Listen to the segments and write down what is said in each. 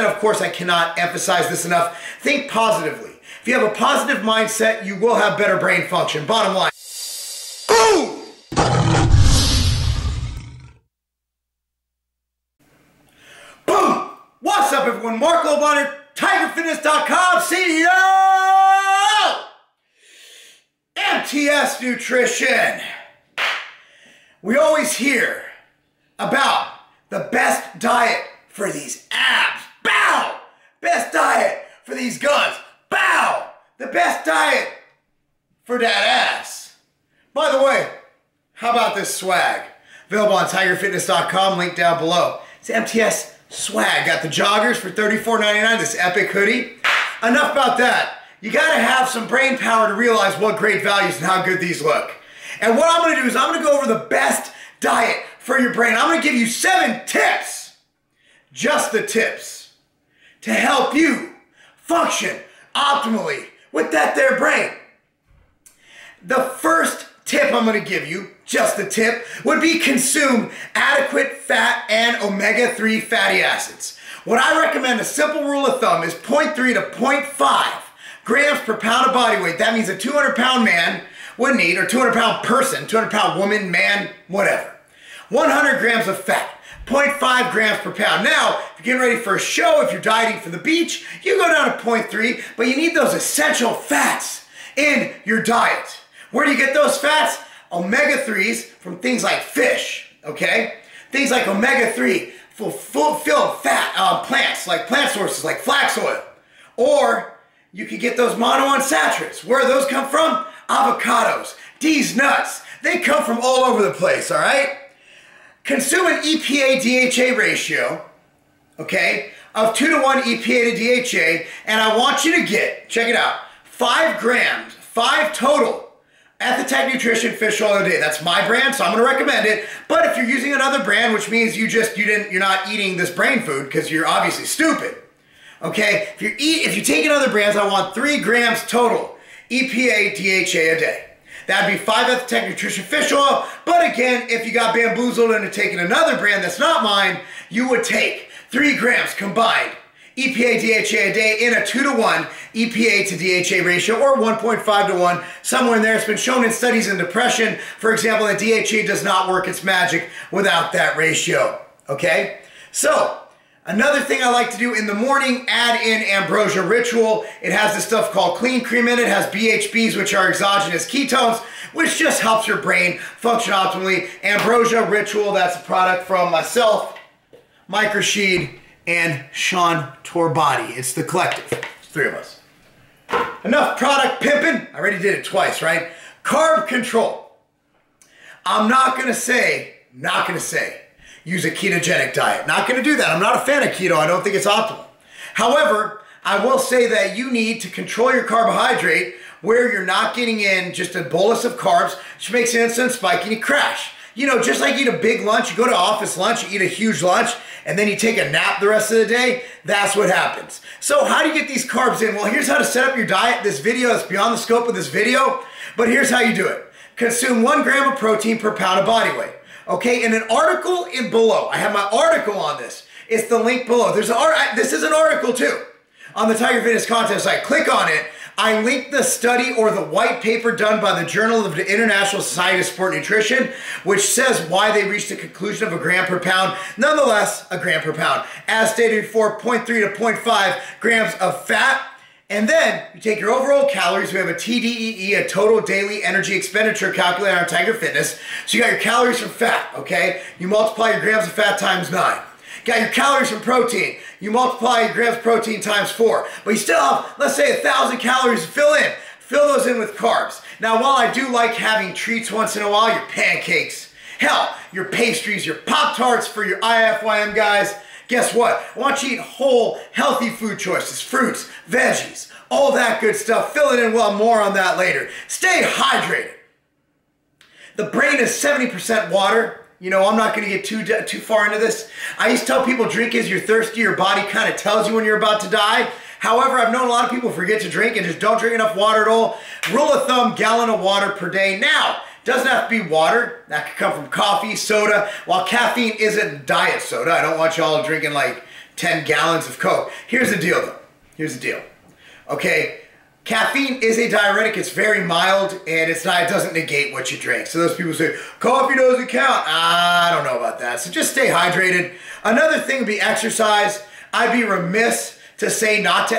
And of course, I cannot emphasize this enough. Think positively. If you have a positive mindset, you will have better brain function. Bottom line. Boom! Boom! What's up, everyone? Marc Lobliner, TigerFitness.com CEO! MTS Nutrition. We always hear about the best diet for these abs. Bow! Best diet for these guns. Bow! The best diet for that ass. By the way, how about this swag? Available on TigerFitness.com, link down below. It's MTS swag. Got the joggers for $34.99, this epic hoodie. Enough about that. You gotta have some brain power to realize what great values and how good these look. And what I'm gonna do is I'm gonna go over the best diet for your brain. I'm gonna give you 7 tips, just the tips, to help you function optimally with that there brain. The first tip I'm gonna give you, just the tip, would be consume adequate fat and omega-3 fatty acids. What I recommend, a simple rule of thumb, is 0.3 to 0.5 grams per pound of body weight. That means a 200-pound man would need, or 200-pound person, 200-pound woman, man, whatever. 100 grams of fat, 0.5 grams per pound. Now, if you're getting ready for a show, if you're dieting for the beach, you go down to 0.3, but you need those essential fats in your diet. Where do you get those fats? Omega-3s from things like fish, okay? Things like omega-3 fulfill fat plants, like plant sources like flax oil. Or you can get those monounsaturates. Where do those come from? Avocados, these nuts. They come from all over the place, all right? Consume an EPA-DHA ratio, okay, of 2 to 1 EPA to DHA, and I want you to get, check it out, 5 grams, 5 total, Epa Dha Nutrition fish oil a day. That's my brand, so I'm gonna recommend it. But if you're using another brand, which means you're not eating this brain food because you're obviously stupid. Okay, if you take another brands, I want 3 grams total EPA DHA a day. That'd be 5 Epa Dha Nutrition fish oil. But again, if you got bamboozled into taking another brand that's not mine, you would take 3 grams combined EPA DHA a day in a 2 to 1 EPA to DHA ratio, or 1.5 to 1, somewhere in there. It's been shown in studies in depression, for example, that DHA does not work its magic without that ratio, okay? So, another thing I like to do in the morning, add in Ambrosia Ritual. It has this stuff called Clean Cream in it. It has BHBs, which are exogenous ketones, which just helps your brain function optimally. Ambrosia Ritual, that's a product from myself, Mike Rashid, and Sean Torbati. It's the collective. It's 3 of us. Enough product pimping. I already did it twice, right? Carb control. I'm not gonna say, use a ketogenic diet. Not gonna do that. I'm not a fan of keto. I don't think it's optimal. However, I will say that you need to control your carbohydrate where you're not getting in just a bolus of carbs, which makes an insulin spike and you crash. You know, just like you eat a big lunch, you go to office lunch, you eat a huge lunch, and then you take a nap the rest of the day, that's what happens. So how do you get these carbs in? Well, here's how to set up your diet. This video is beyond the scope of this video, but here's how you do it. Consume 1 gram of protein per pound of body weight. Okay, in an article below, I have my article on this. It's the link below. This is an article too on the Tiger Fitness content site. Click on it. I linked the study or the white paper done by the Journal of the International Society of Sport Nutrition, which says why they reached the conclusion of 1 gram per pound. Nonetheless, 1 gram per pound. As stated before, 0.3 to 0.5 grams of fat. And then you take your overall calories. We have a TDEE, a total daily energy expenditure calculator on Tiger Fitness. So you got your calories from fat, okay? You multiply your grams of fat times 9. Got your calories from protein. You multiply your grams of protein times 4. But you still have, let's say, 1,000 calories to fill in. Fill those in with carbs. Now, while I do like having treats once in a while, your pancakes, hell, your pastries, your Pop-Tarts for your IFYM guys, guess what? I want you to eat whole, healthy food choices, fruits, veggies, all that good stuff. Fill it in well, more on that later. Stay hydrated. The brain is 70% water. You know, I'm not going to get too far into this. I used to tell people drink as you're thirsty. Your body kind of tells you when you're about to die. However, I've known a lot of people forget to drink and just don't drink enough water at all. Rule of thumb, gallon of water per day. Now, doesn't have to be water. That could come from coffee, soda. While caffeine isn't diet soda, I don't want y'all drinking like 10 gallons of Coke. Here's the deal though. Here's the deal. Okay, caffeine is a diuretic. It's very mild, and it doesn't negate what you drink. So those people say, coffee doesn't count. I don't know about that. So just stay hydrated. Another thing would be exercise. I'd be remiss to say not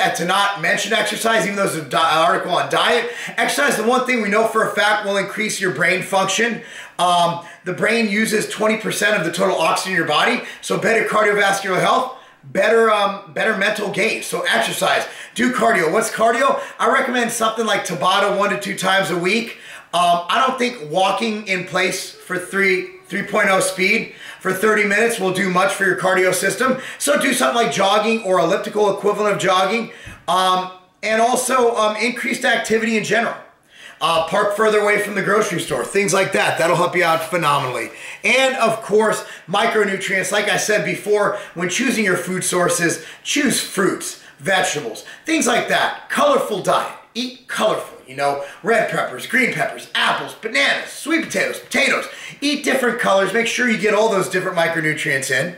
mention exercise, even though there's an article on diet. Exercise, the one thing we know for a fact will increase your brain function. The brain uses 20% of the total oxygen in your body, so better cardiovascular health, better mental gain. So exercise, do cardio. What's cardio? I recommend something like Tabata 1 to 2 times a week. I don't think walking in place for 3.0 speed for 30 minutes will do much for your cardio system. So do something like jogging or elliptical equivalent of jogging. And also increased activity in general. Park further away from the grocery store, things like that. That'll help you out phenomenally. And of course, micronutrients. Like I said before, when choosing your food sources, choose fruits, vegetables, things like that. Colorful diet. Eat colorful, you know, red peppers, green peppers, apples, bananas, sweet potatoes. Eat different colors. Make sure you get all those different micronutrients in.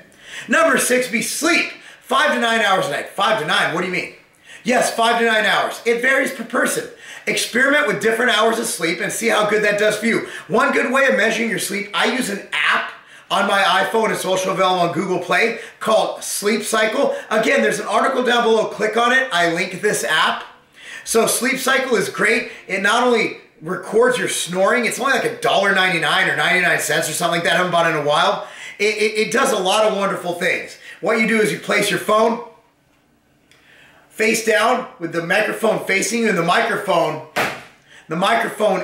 Number 6, be sleep. 5 to 9 hours a night. 5 to 9, what do you mean? Yes, 5 to 9 hours. It varies per person. Experiment with different hours of sleep and see how good that does for you. One good way of measuring your sleep, I use an app on my iPhone. It's also available on Google Play called Sleep Cycle. Again, there's an article down below. Click on it. I link this app. So Sleep Cycle is great. It not only records your snoring, it's only like $1.99 or 99 cents or something like that. I haven't bought it in a while. It does a lot of wonderful things. What you do is you place your phone face down with the microphone facing you, and the microphone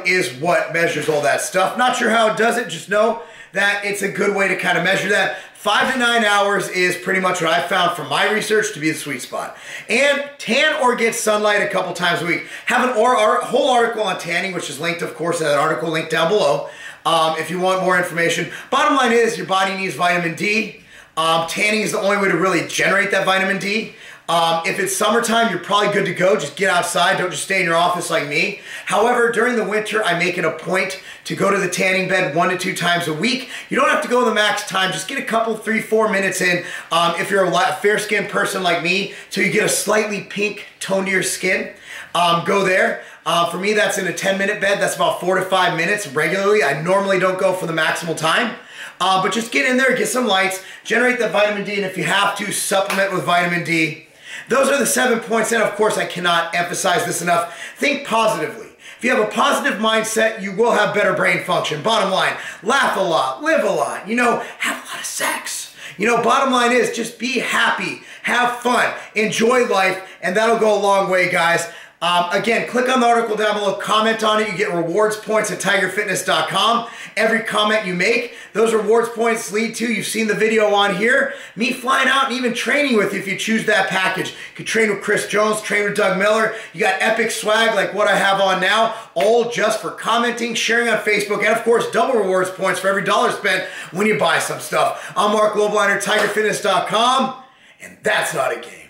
is what measures all that stuff. Not sure how it does it, just know that it's a good way to kind of measure that. 5 to 9 hours is pretty much what I found from my research to be the sweet spot. And tan or get sunlight a couple times a week. Have a whole article on tanning, which is linked, of course, that article linked down below if you want more information. Bottom line is your body needs vitamin D. Tanning is the only way to really generate that vitamin D. If it's summertime, you're probably good to go. Just get outside. Don't just stay in your office like me. However, during the winter, I make it a point to go to the tanning bed 1 to 2 times a week. You don't have to go the max time. Just get a couple, 3-4 minutes in. If you're a fair-skinned person like me, so you get a slightly pink tone to your skin, go there. For me, that's in a 10-minute bed. That's about 4 to 5 minutes regularly. I normally don't go for the maximal time. But just get in there, get some lights, generate that vitamin D, and if you have to, supplement with vitamin D. Those are the 7 points, and of course, I cannot emphasize this enough. Think positively. If you have a positive mindset, you will have better brain function. Bottom line, laugh a lot, live a lot, you know, have a lot of sex. You know, bottom line is just be happy, have fun, enjoy life, and that'll go a long way, guys. Again, click on the article down below, comment on it. You get rewards points at tigerfitness.com. Every comment you make, those rewards points lead to, you've seen the video on here, me flying out and even training with you if you choose that package. You can train with Chris Jones, train with Doug Miller. You got epic swag like what I have on now, all just for commenting, sharing on Facebook, and of course, double rewards points for every $1 spent when you buy some stuff. I'm Marc Lobliner, tigerfitness.com, and that's not a game.